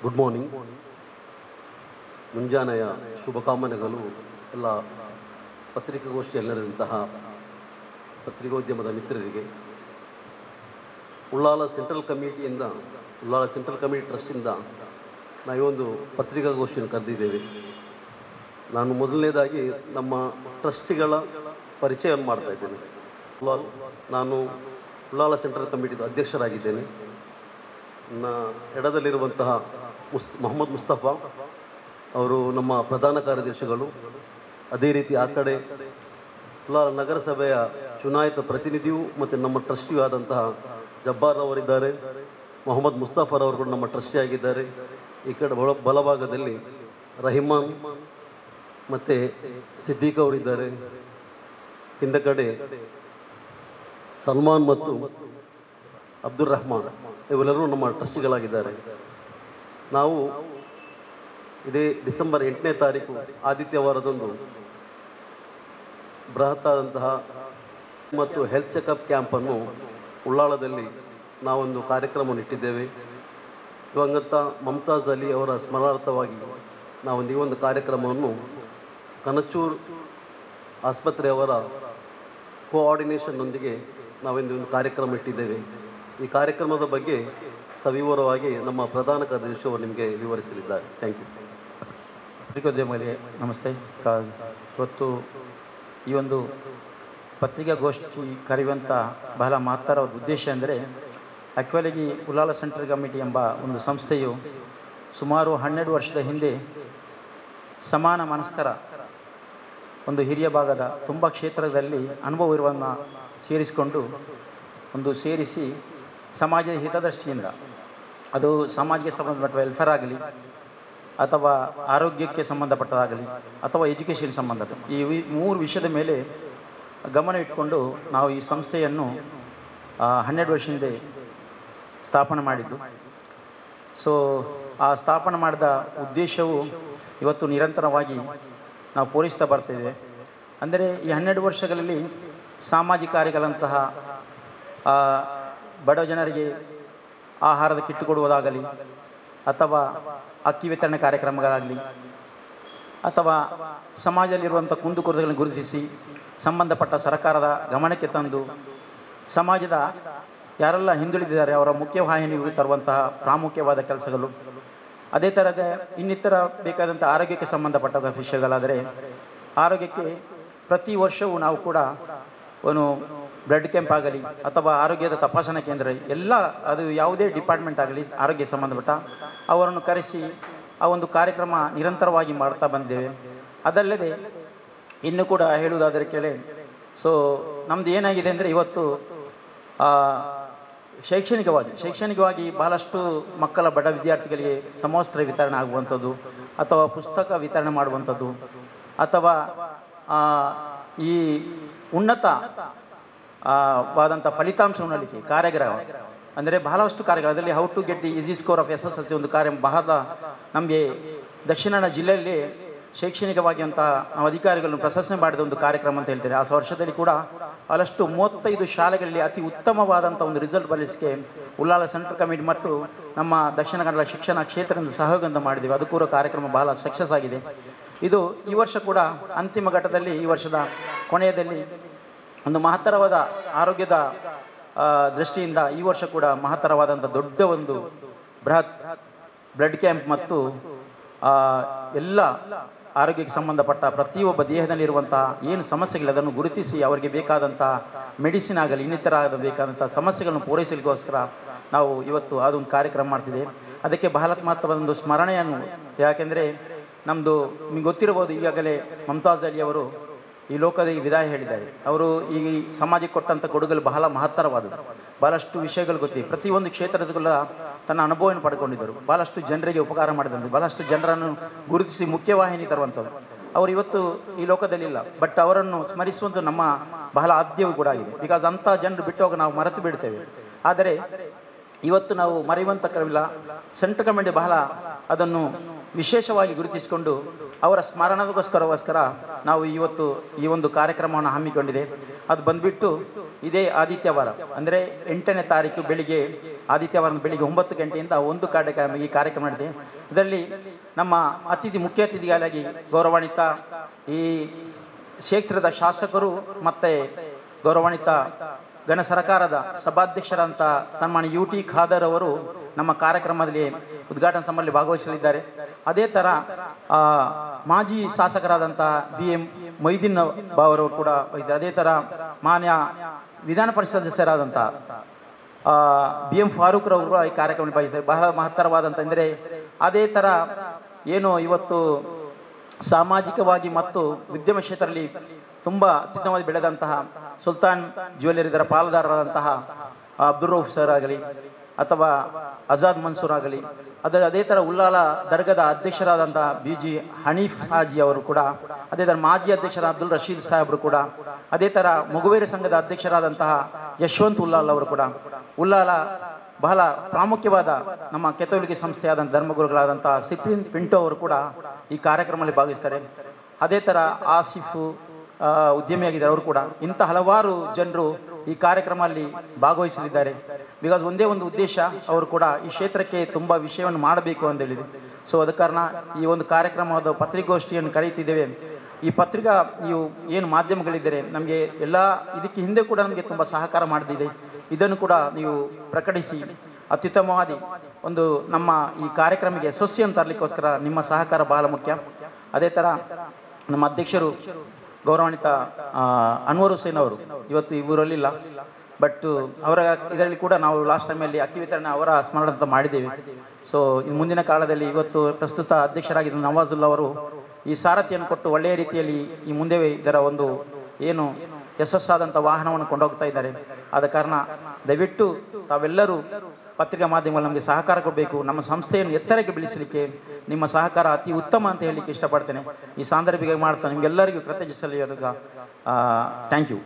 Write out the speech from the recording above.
Good morning. ಮುಂಜಾನೆಯ ಶುಭಕಾಮನೆಗಳು ಎಲ್ಲ ಪತ್ರಿಕಾಗೋಷ್ಠಿಯಲ್ಲಿರುವಂತಹ ಪತ್ರಿಕೋದ್ಯಮದ ಮಿತ್ರರಿಗೆ, ಉಳ್ಳಾಲ ಸೆಂಟ್ರಲ್ ಕಮಿಟಿ ಟ್ರಸ್ಟಿಂದ ನಾವೊಂದು ಪತ್ರಿಕಾಗೋಷ್ಠಿಯನ್ನು ಕರೆದಿದ್ದೇವೆ. ನಾನು ಮೊದಲನೇದಾಗಿ ನಮ್ಮ ಟ್ರಸ್ಟಿಗಳ ಪರಿಚಯವನ್ನು ಮಾಡ್ತಾಯಿದ್ದೇನೆ. ನಾನು ಉಳ್ಳಾಲ ಸೆಂಟ್ರಲ್ ಕಮಿಟಿದ ಅಧ್ಯಕ್ಷರಾಗಿದ್ದೇನೆ. ನನ್ನ ಎಡದಲ್ಲಿರುವಂತಹ ಮೊಹಮ್ಮದ್ ಮುಸ್ತಫಾ ಅವರು ನಮ್ಮ ಪ್ರಧಾನ ಕಾರ್ಯದರ್ಶಿಗಳು. ಅದೇ ರೀತಿ ಆ ಕಡೆ ಉಳ್ಳಾಲ ನಗರಸಭೆಯ ಚುನಾಯಿತ ಪ್ರತಿನಿಧಿಯೂ ಮತ್ತು ನಮ್ಮ ಟ್ರಸ್ಟಿಯೂ ಆದಂತಹ ಜಬ್ಬಾರ್ ಅವರಿದ್ದಾರೆ. ಮೊಹಮ್ಮದ್ ಮುಸ್ತಫಾರ್ ಕೂಡ ನಮ್ಮ ಟ್ರಸ್ಟಿ ಆಗಿದ್ದಾರೆ. ಈ ಕಡೆ ಬಲಭಾಗದಲ್ಲಿ ರಹಿಮಾನ್ ಮತ್ತು ಸಿದ್ದೀಕ್ ಅವರಿದ್ದಾರೆ. ಹಿಂದ ಕಡೆ ಸಲ್ಮಾನ್ ಮತ್ತು ಅಬ್ದುಲ್ ರಹಮಾನ್ ಇವೆಲ್ಲರೂ ನಮ್ಮ ಟ್ರಸ್ಟಿಗಳಾಗಿದ್ದಾರೆ. ನಾವು ಇದೇ ಡಿಸೆಂಬರ್ 8ನೇ ತಾರೀಕು ಆದಿತ್ಯವಾರದಂದು ಬೃಹತ್ತಾದಂತಹ ಮತ್ತು ಹೆಲ್ತ್ ಚೆಕಪ್ ಕ್ಯಾಂಪನ್ನು ಉಳ್ಳಾಳದಲ್ಲಿ ನಾವೊಂದು ಕಾರ್ಯಕ್ರಮವನ್ನು ಇಟ್ಟಿದ್ದೇವೆ. ದಿವಂಗತ ಮಮತಾಜ್ ಅಲಿ ಅವರ ಸ್ಮರಣಾರ್ಥವಾಗಿ ನಾವೊಂದು ಈ ಒಂದು ಕಾರ್ಯಕ್ರಮವನ್ನು ಕನಚೂರ್ ಆಸ್ಪತ್ರೆಯವರ ಕೋಆರ್ಡಿನೇಷನ್ನೊಂದಿಗೆ ನಾವೊಂದು ಕಾರ್ಯಕ್ರಮ ಇಟ್ಟಿದ್ದೇವೆ. ಈ ಕಾರ್ಯಕ್ರಮದ ಬಗ್ಗೆ ಸವಿವರವಾಗಿ ನಮ್ಮ ಪ್ರಧಾನ ಕಾರ್ಯದರ್ಶಿ ಅವರು ನಿಮಗೆ ವಿವರಿಸಲಿದ್ದಾರೆ. Thank you. ಪತ್ರಿಕೋದ್ಯಮಗಳಿಗೆ ನಮಸ್ತೆ. ಇವತ್ತು ಈ ಒಂದು ಪತ್ರಿಕಾಗೋಷ್ಠಿ ಕರೆಯುವಂಥ ಬಹಳ ಮಹತ್ತರವಾದ ಉದ್ದೇಶ ಅಂದರೆ, ಆ್ಯಕ್ಚುಲಾಗಿ ಉಳ್ಳಾಲ ಸೆಂಟ್ರಲ್ ಕಮಿಟಿ ಎಂಬ ಒಂದು ಸಂಸ್ಥೆಯು ಸುಮಾರು 12 ವರ್ಷದ ಹಿಂದೆ ಸಮಾನ ಮನಸ್ಕರ ಒಂದು ಹಿರಿಯ ಭಾಗದ ತುಂಬ ಕ್ಷೇತ್ರದಲ್ಲಿ ಅನುಭವವಿರುವನ್ನು ಸೇರಿಸಿ ಸಮಾಜದ ಹಿತದೃಷ್ಟಿಯಿಂದ, ಅದು ಸಮಾಜಕ್ಕೆ ಸಂಬಂಧಪಟ್ಟ ವೆಲ್ಫೇರ್ ಆಗಲಿ ಅಥವಾ ಆರೋಗ್ಯಕ್ಕೆ ಸಂಬಂಧಪಟ್ಟದಾಗಲಿ ಅಥವಾ ಎಜುಕೇಷನ್ ಸಂಬಂಧಪಟ್ಟ ಈ 3 ವಿಷಯದ ಮೇಲೆ ಗಮನ ಇಟ್ಕೊಂಡು ನಾವು ಈ ಸಂಸ್ಥೆಯನ್ನು 12 ವರ್ಷ ಹಿಂದೆ ಸ್ಥಾಪನೆ ಮಾಡಿದ್ದು. ಸೊ ಆ ಸ್ಥಾಪನೆ ಮಾಡಿದ ಉದ್ದೇಶವು ಇವತ್ತು ನಿರಂತರವಾಗಿ ನಾವು ಪೂರೈಸ್ತಾ ಬರ್ತಿದ್ದೇವೆ. ಅಂದರೆ ಈ 12 ವರ್ಷಗಳಲ್ಲಿ ಸಾಮಾಜಿಕ ಕಾರ್ಯಗಳಂತಹ ಬಡ ಜನರಿಗೆ ಆಹಾರದ ಕಿಟ್ಟು ಕೊಡುವುದಾಗಲಿ ಅಥವಾ ಅಕ್ಕಿ ವಿತರಣೆ ಕಾರ್ಯಕ್ರಮಗಳಾಗಲಿ ಅಥವಾ ಸಮಾಜದಲ್ಲಿರುವಂಥ ಕುಂದುಕೊರತೆಗಳನ್ನು ಗುರುತಿಸಿ ಸಂಬಂಧಪಟ್ಟ ಸರ್ಕಾರದ ಗಮನಕ್ಕೆ ತಂದು ಸಮಾಜದ ಯಾರೆಲ್ಲ ಹಿಂದುಳಿದಿದ್ದಾರೆ ಅವರ ಮುಖ್ಯವಾಹಿನಿಗೆ ತರುವಂತಹ ಪ್ರಾಮುಖ್ಯವಾದ ಕೆಲಸಗಳು. ಅದೇ ಥರದ ಇನ್ನಿತರ ಬೇಕಾದಂಥ ಆರೋಗ್ಯಕ್ಕೆ ಸಂಬಂಧಪಟ್ಟ ವಿಷಯಗಳಾದರೆ ಆರೋಗ್ಯಕ್ಕೆ ಪ್ರತಿ ವರ್ಷವೂ ನಾವು ಕೂಡ ಒಂದು ಬ್ಲಡ್ ಕ್ಯಾಂಪ್ ಆಗಲಿ ಅಥವಾ ಆರೋಗ್ಯದ ತಪಾಸಣಾ ಕೇಂದ್ರ ಎಲ್ಲ, ಅದು ಯಾವುದೇ ಡಿಪಾರ್ಟ್ಮೆಂಟ್ ಆಗಲಿ ಆರೋಗ್ಯ ಸಂಬಂಧಪಟ್ಟ ಅವರನ್ನು ಕರೆಸಿ ಆ ಒಂದು ಕಾರ್ಯಕ್ರಮ ನಿರಂತರವಾಗಿ ಮಾಡ್ತಾ ಬಂದೇವೆ. ಅದಲ್ಲದೆ ಇನ್ನು ಕೂಡ ಹೇಳುವುದಾದರೆ ಕೇಳಿ, ಸೊ ನಮ್ಮದು ಏನಾಗಿದೆ ಅಂದರೆ ಇವತ್ತು ಶೈಕ್ಷಣಿಕವಾಗಿ ಬಹಳಷ್ಟು ಮಕ್ಕಳ ಬಡ ವಿದ್ಯಾರ್ಥಿಗಳಿಗೆ ಸಮವಸ್ತ್ರ ವಿತರಣೆ ಆಗುವಂಥದ್ದು ಅಥವಾ ಪುಸ್ತಕ ವಿತರಣೆ ಮಾಡುವಂಥದ್ದು ಅಥವಾ ಈ ಉನ್ನತ ವಾದಂಥ ಫಲಿತಾಂಶವನ್ನಲಿಕ್ಕೆ ಕಾರ್ಯಕ್ರಮ ಅಂದರೆ ಬಹಳಷ್ಟು ಕಾರ್ಯಗಳು, ಅದರಲ್ಲಿ how to get the easy score of SSLC ಒಂದು ಕಾರ್ಯ ಬಹಳ ನಮಗೆ ದಕ್ಷಿಣ ಕನ್ನಡ ಜಿಲ್ಲೆಯಲ್ಲಿ ಶೈಕ್ಷಣಿಕವಾಗಿ ಅಂತ ನಾವು ಅಧಿಕಾರಿಗಳನ್ನು ಪ್ರಶಂಸನೆ ಮಾಡಿದ ಒಂದು ಕಾರ್ಯಕ್ರಮ ಅಂತ ಹೇಳ್ತಾರೆ. ಆ ವರ್ಷದಲ್ಲಿ ಕೂಡ ಬಹಳಷ್ಟು 35 ಶಾಲೆಗಳಲ್ಲಿ ಅತಿ ಉತ್ತಮವಾದಂಥ ಒಂದು ರಿಸಲ್ಟ್ ಬರಲಿಕ್ಕೆ ಉಳ್ಳಾಲ ಸೆಂಟ್ರಲ್ ಕಮಿಟಿ ಮತ್ತು ನಮ್ಮ ದಕ್ಷಿಣ ಕನ್ನಡ ಶಿಕ್ಷಣ ಕ್ಷೇತ್ರದಿಂದ ಸಹಯೋಗದಿಂದ ಮಾಡಿದ್ದೇವೆ. ಅದು ಕೂಡ ಕಾರ್ಯಕ್ರಮ ಬಹಳ ಸಕ್ಸಸ್ ಆಗಿದೆ. ಇದು ಈ ವರ್ಷ ಕೂಡ ಅಂತಿಮ ಘಟ್ಟದಲ್ಲಿ, ಈ ವರ್ಷದ ಕೊನೆಯದಲ್ಲಿ ಒಂದು ಮಹತ್ತರವಾದ ಆರೋಗ್ಯದ ದೃಷ್ಟಿಯಿಂದ ಈ ವರ್ಷ ಕೂಡ ಮಹತ್ತರವಾದಂಥ ದೊಡ್ಡ ಒಂದು ಬೃಹತ್ ಬ್ಲಡ್ ಕ್ಯಾಂಪ್ ಮತ್ತು ಎಲ್ಲ ಆರೋಗ್ಯಕ್ಕೆ ಸಂಬಂಧಪಟ್ಟ ಪ್ರತಿಯೊಬ್ಬ ದೇಹದಲ್ಲಿರುವಂಥ ಏನು ಸಮಸ್ಯೆಗಳು ಅದನ್ನು ಗುರುತಿಸಿ ಅವರಿಗೆ ಬೇಕಾದಂಥ ಮೆಡಿಸಿನ್ ಆಗಲಿ ಇನ್ನಿತರ ಬೇಕಾದಂಥ ಸಮಸ್ಯೆಗಳನ್ನು ಪೂರೈಸಲಿಕ್ಕೋಸ್ಕರ ನಾವು ಇವತ್ತು ಅದೊಂದು ಕಾರ್ಯಕ್ರಮ ಮಾಡ್ತಿದ್ದೇವೆ. ಅದಕ್ಕೆ ಬಹಳ ಮಹತ್ವದ ಒಂದು ಸ್ಮರಣೆಯನ್ನು, ಯಾಕೆಂದರೆ ನಮ್ಮದು ನಿಮಗೆ ಗೊತ್ತಿರಬಹುದು, ಈಗಾಗಲೇ ಮಮತಾಜ್ ಅಲಿ ಅವರು ಈ ಲೋಕದ ಈ ವಿದಾಯ ಹೇಳಿದ್ದಾರೆ. ಅವರು ಈ ಸಮಾಜಕ್ಕೆ ಕೊಟ್ಟಂಥ ಕೊಡುಗಲು ಬಹಳ ಮಹತ್ತರವಾದದ್ದು. ಬಹಳಷ್ಟು ವಿಷಯಗಳು ಗೊತ್ತಿದೆ. ಪ್ರತಿಯೊಂದು ಕ್ಷೇತ್ರದಲ್ಲ ತನ್ನ ಅನುಭವವನ್ನು ಪಡ್ಕೊಂಡಿದ್ದರು. ಬಹಳಷ್ಟು ಜನರಿಗೆ ಉಪಕಾರ ಮಾಡಿದಂತೆ, ಬಹಳಷ್ಟು ಜನರನ್ನು ಗುರುತಿಸಿ ಮುಖ್ಯವಾಹಿನಿ ತರುವಂಥದ್ದು. ಅವರು ಇವತ್ತು ಈ ಲೋಕದಲ್ಲಿಲ್ಲ, ಬಟ್ ಅವರನ್ನು ಸ್ಮರಿಸುವಂಥ ನಮ್ಮ ಬಹಳ ಆದ್ಯವೂ ಕೂಡ ಆಗಿದೆ. ಬಿಕಾಸ್ ಅಂಥ ಜನರು ಬಿಟ್ಟುವಾಗ ನಾವು ಮರೆತು ಬಿಡ್ತೇವೆ. ಆದರೆ ಇವತ್ತು ನಾವು ಮರೆಯುವಂತಕ್ಕಿಲ್ಲ. ಸೆಂಟ್ರಲ್ ಗವರ್ಮೆಂಟ್ ಬಹಳ ಅದನ್ನು ವಿಶೇಷವಾಗಿ ಗುರುತಿಸಿಕೊಂಡು ಅವರ ಸ್ಮರಣಗೋಸ್ಕರ ನಾವು ಇವತ್ತು ಈ ಒಂದು ಕಾರ್ಯಕ್ರಮವನ್ನು ಹಮ್ಮಿಕೊಂಡಿದೆ. ಅದು ಬಂದ್ಬಿಟ್ಟು ಇದೇ ಆದಿತ್ಯವಾರ ಅಂದರೆ 8ನೇ ತಾರೀಕು ಬೆಳಿಗ್ಗೆ ಆದಿತ್ಯವಾರ ಬೆಳಿಗ್ಗೆ 9 ಗಂಟೆಯಿಂದ ಒಂದು ಈ ಕಾರ್ಯಕ್ರಮ ನಡೆದಿದೆ. ಇದರಲ್ಲಿ ನಮ್ಮ ಮುಖ್ಯ ಅತಿಥಿಗಳಾಗಿ ಗೌರವಾನ್ವಿತ ಈ ಕ್ಷೇತ್ರದ ಶಾಸಕರು ಮತ್ತು ಗೌರವಾನ್ವಿತ ಘನ ಸರ್ಕಾರದ ಸಭಾಧ್ಯಕ್ಷರಂತ ಸನ್ಮಾನ್ಯ UT ಖಾದರ್ ಅವರು ನಮ್ಮ ಕಾರ್ಯಕ್ರಮದಲ್ಲಿ ಉದ್ಘಾಟನಾ ಸಮಾರಂಭದಲ್ಲಿ ಭಾಗವಹಿಸಲಿದ್ದಾರೆ. ಅದೇ ಥರ ಮಾಜಿ ಶಾಸಕರಾದಂಥ BM ಮೊಯ್ದೀನ್ ಬಾವರವರು ಕೂಡ ಇದ್ದಾರೆ. ಅದೇ ಥರ ಮಾನ್ಯ ವಿಧಾನ ಪರಿಷತ್ ಸದಸ್ಯರಾದಂಥ BM ಫಾರೂಕ್ ರವರು ಈ ಕಾರ್ಯಕ್ರಮದಲ್ಲಿ ಭಾಗವಹಿಸಿದ್ದಾರೆ. ಬಹಳ ಮಹತ್ತರವಾದಂಥ ಅಂದರೆ ಅದೇ ಥರ ಏನು ಇವತ್ತು ಸಾಮಾಜಿಕವಾಗಿ ಮತ್ತು ಉದ್ಯಮ ಕ್ಷೇತ್ರದಲ್ಲಿ ತುಂಬ ಅತ್ಯುತ್ತಮವಾಗಿ ಬೆಳೆದಂತಹ ಸುಲ್ತಾನ್ ಜ್ಯುವೆಲ್ಲರಿ ಇದರ ಪಾಲುದಾರರಾದಂತಹ ಅಬ್ದುಲ್ ರೌಫ್ ಸರ್ ಆಗಲಿ ಅಥವಾ ಆಜಾದ್ ಮನ್ಸೂರ್ ಆಗಲಿ, ಅದೇ ಥರ ಉಲ್ಲಾಲ ದರ್ಗಾದ ಅಧ್ಯಕ್ಷರಾದಂತಹ BG ಹನೀಫ್ ಹಾಜಿ ಅವರು ಕೂಡ, ಅದೇ ಥರ ಮಾಜಿ ಅಧ್ಯಕ್ಷರಾದ ಅಬ್ದುಲ್ ರಶೀದ್ ಸಾಹೇಬರು ಕೂಡ, ಅದೇ ಥರ ಮೊಗವೇರಿ ಸಂಘದ ಅಧ್ಯಕ್ಷರಾದಂತಹ ಯಶವಂತ್ ಉಲ್ಲಾಲ್ ಅವರು ಕೂಡ, ಉಲ್ಲಾಲ ಬಹಳ ಪ್ರಾಮುಖ್ಯವಾದ ನಮ್ಮ ಕೆಥೋಲಿಕ ಸಂಸ್ಥೆಯಾದಂಥ ಧರ್ಮಗುರುಗಳಾದಂತಹ ಸಿಪ್ರಿನ್ ಪಿಂಟೋ ಅವರು ಕೂಡ ಈ ಕಾರ್ಯಕ್ರಮದಲ್ಲಿ ಭಾಗವಹಿಸ್ತಾರೆ. ಅದೇ ಥರ ಆಸಿಫು ಉದ್ಯಮಿಯಾಗಿದ್ದಾರೆ ಅವರು ಕೂಡ. ಇಂಥ ಹಲವಾರು ಜನರು ಈ ಕಾರ್ಯಕ್ರಮದಲ್ಲಿ ಭಾಗವಹಿಸಲಿದ್ದಾರೆ. ಬಿಕಾಸ್ ಒಂದೇ ಒಂದು ಉದ್ದೇಶ, ಅವರು ಕೂಡ ಈ ಕ್ಷೇತ್ರಕ್ಕೆ ತುಂಬ ವಿಷಯವನ್ನು ಮಾಡಬೇಕು ಅಂತ ಹೇಳಿದೆ. ಸೊ ಅದ ಕಾರಣ ಈ ಒಂದು ಕಾರ್ಯಕ್ರಮದ ಪತ್ರಿಕಾಗೋಷ್ಠಿಯನ್ನು ಕರೀತಿದ್ದೇವೆ. ಈ ಪತ್ರಿಕಾ ನೀವು ಏನು ಮಾಧ್ಯಮಗಳಿದ್ದಾರೆ ನಮಗೆ ಎಲ್ಲ ಇದಕ್ಕೆ ಹಿಂದೆ ಕೂಡ ನಮಗೆ ತುಂಬ ಸಹಕಾರ ಮಾಡಿದೆ. ಇದನ್ನು ಕೂಡ ನೀವು ಪ್ರಕಟಿಸಿ ಅತ್ಯುತ್ತಮವಾದ ಒಂದು ನಮ್ಮ ಈ ಕಾರ್ಯಕ್ರಮಕ್ಕೆ ಯಶಸ್ವಿಯನ್ನು ತರಲಿಕ್ಕೋಸ್ಕರ ನಿಮ್ಮ ಸಹಕಾರ ಬಹಳ ಮುಖ್ಯ. ಅದೇ ಥರ ನಮ್ಮ ಅಧ್ಯಕ್ಷರು ಗೌರವಾನ್ವಿತ ಅನ್ವರ್ ಹುಸೇನ್ ಅವರು ಇವತ್ತು ಈ ಊರಲ್ಲಿಲ್ಲ, ಬಟ್ ಅವರ ಇದರಲ್ಲಿ ಕೂಡ ನಾವು ಲಾಸ್ಟ್ ಟೈಮಲ್ಲಿ ಅಕ್ಕಿ ವಿತರಣೆ ಅವರ ಸ್ಮರಣಾರ್ಥ ಮಾಡಿದ್ದೇವೆ. ಸೊ ಮುಂದಿನ ಕಾಲದಲ್ಲಿ ಇವತ್ತು ಪ್ರಸ್ತುತ ಅಧ್ಯಕ್ಷರಾಗಿದ್ದ ನವಾಜುಲ್ಲಾ ಅವರು ಈ ಸಾರಥಿಯನ್ನು ಕೊಟ್ಟು ಒಳ್ಳೆಯ ರೀತಿಯಲ್ಲಿ ಈ ಮುಂದೆ ಇದರ ಒಂದು ಏನು ಯಶಸ್ಸಾದಂಥ ವಾಹನವನ್ನು ಕೊಂಡೋಗ್ತಾ ಇದ್ದಾರೆ. ಆದ ಕಾರಣ ದಯವಿಟ್ಟು ತಾವೆಲ್ಲರೂ ಪತ್ರಿಕಾ ಮಾಧ್ಯಮಗಳು ನಮಗೆ ಸಹಕಾರ ಕೊಡಬೇಕು. ನಮ್ಮ ಸಂಸ್ಥೆಯನ್ನು ಎತ್ತರಕ್ಕೆ ಬೆಳೆಸಲಿಕ್ಕೆ ನಿಮ್ಮ ಸಹಕಾರ ಅತಿ ಉತ್ತಮ ಅಂತ ಹೇಳಲಿಕ್ಕೆ ಇಷ್ಟಪಡ್ತೇನೆ. ಈ ಸಾಂದರ್ಭಿಕ ಮಾಡ್ತಾ ನಿಮಗೆಲ್ಲರಿಗೂ ಕೃತಜ್ಞತೆ ಸಲ್ಲಿಸುವಾಗ ಥ್ಯಾಂಕ್ ಯು.